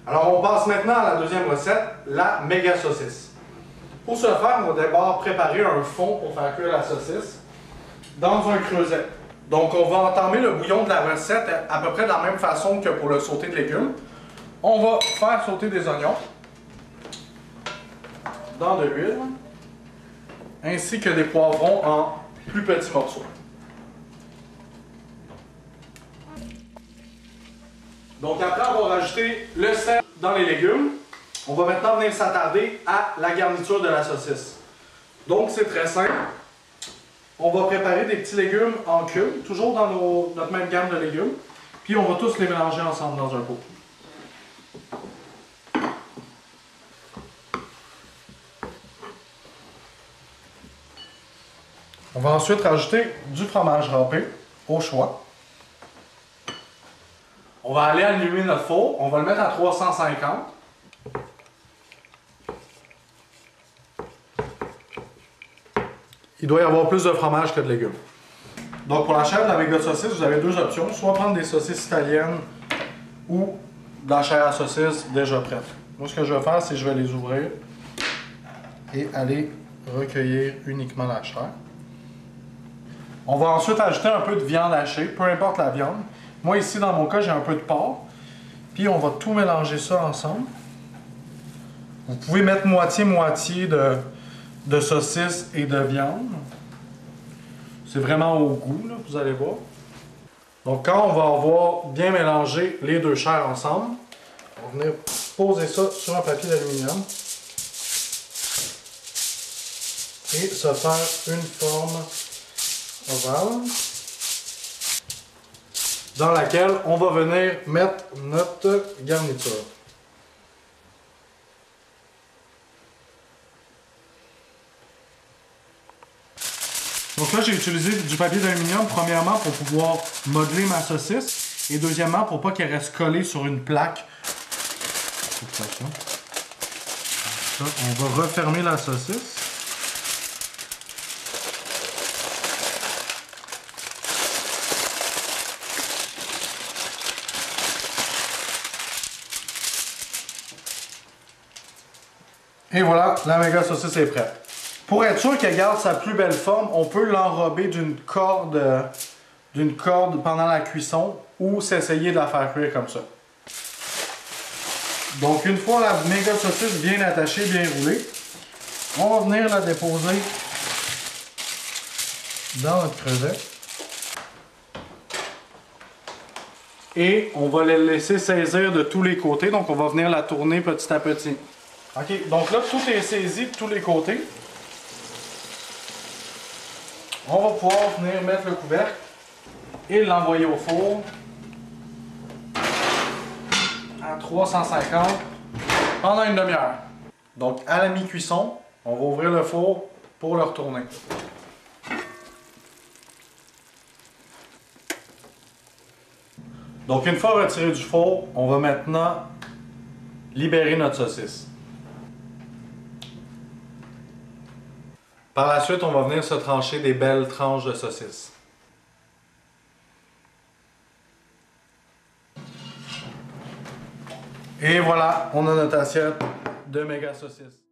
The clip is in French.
Alors on passe maintenant à la deuxième recette, la méga saucisse. Pour ce faire, on va d'abord préparer un fond pour faire cuire la saucisse dans un creuset. Donc on va entamer le bouillon de la recette à peu près de la même façon que pour le sauté de légumes. On va faire sauter des oignons dans de l'huile, ainsi que des poivrons en plus petits morceaux. Donc après avoir rajouté le sel dans les légumes, on va maintenant venir s'attarder à la garniture de la saucisse. Donc c'est très simple. On va préparer des petits légumes en cubes, toujours dans notre même gamme de légumes. Puis on va tous les mélanger ensemble dans un pot. On va ensuite rajouter du fromage râpé au choix. On va aller allumer notre four. On va le mettre à 350. Il doit y avoir plus de fromage que de légumes. Donc pour la chair de la méga saucisse, vous avez deux options. Soit prendre des saucisses italiennes ou de la chair à saucisse déjà prête. Moi ce que je vais faire, c'est que je vais les ouvrir et aller recueillir uniquement la chair. On va ensuite ajouter un peu de viande hachée, peu importe la viande. Moi ici dans mon cas, j'ai un peu de porc. Puis on va tout mélanger ça ensemble. Vous pouvez mettre moitié-moitié de saucisse et de viande. C'est vraiment au goût, là, vous allez voir. Donc quand on va avoir bien mélangé les deux chairs ensemble, on va venir poser ça sur un papier d'aluminium et se faire une forme ovale dans laquelle on va venir mettre notre garniture. Donc là, j'ai utilisé du papier d'aluminium, premièrement pour pouvoir modeler ma saucisse et deuxièmement pour pas qu'elle reste collée sur une plaque. Ça, on va refermer la saucisse. Et voilà, la méga saucisse est prête. Pour être sûr qu'elle garde sa plus belle forme, on peut l'enrober d'une corde pendant la cuisson ou s'essayer de la faire cuire comme ça. Donc une fois la méga saucisse bien attachée, bien roulée, on va venir la déposer dans notre creuset. Et on va la laisser saisir de tous les côtés, donc on va venir la tourner petit à petit. Ok, donc là tout est saisi de tous les côtés. On va pouvoir venir mettre le couvercle et l'envoyer au four à 350 pendant une demi-heure. Donc à la mi-cuisson, on va ouvrir le four pour le retourner. Donc une fois retiré du four, on va maintenant libérer notre saucisse. Par la suite, on va venir se trancher des belles tranches de saucisse. Et voilà, on a notre assiette de méga saucisse.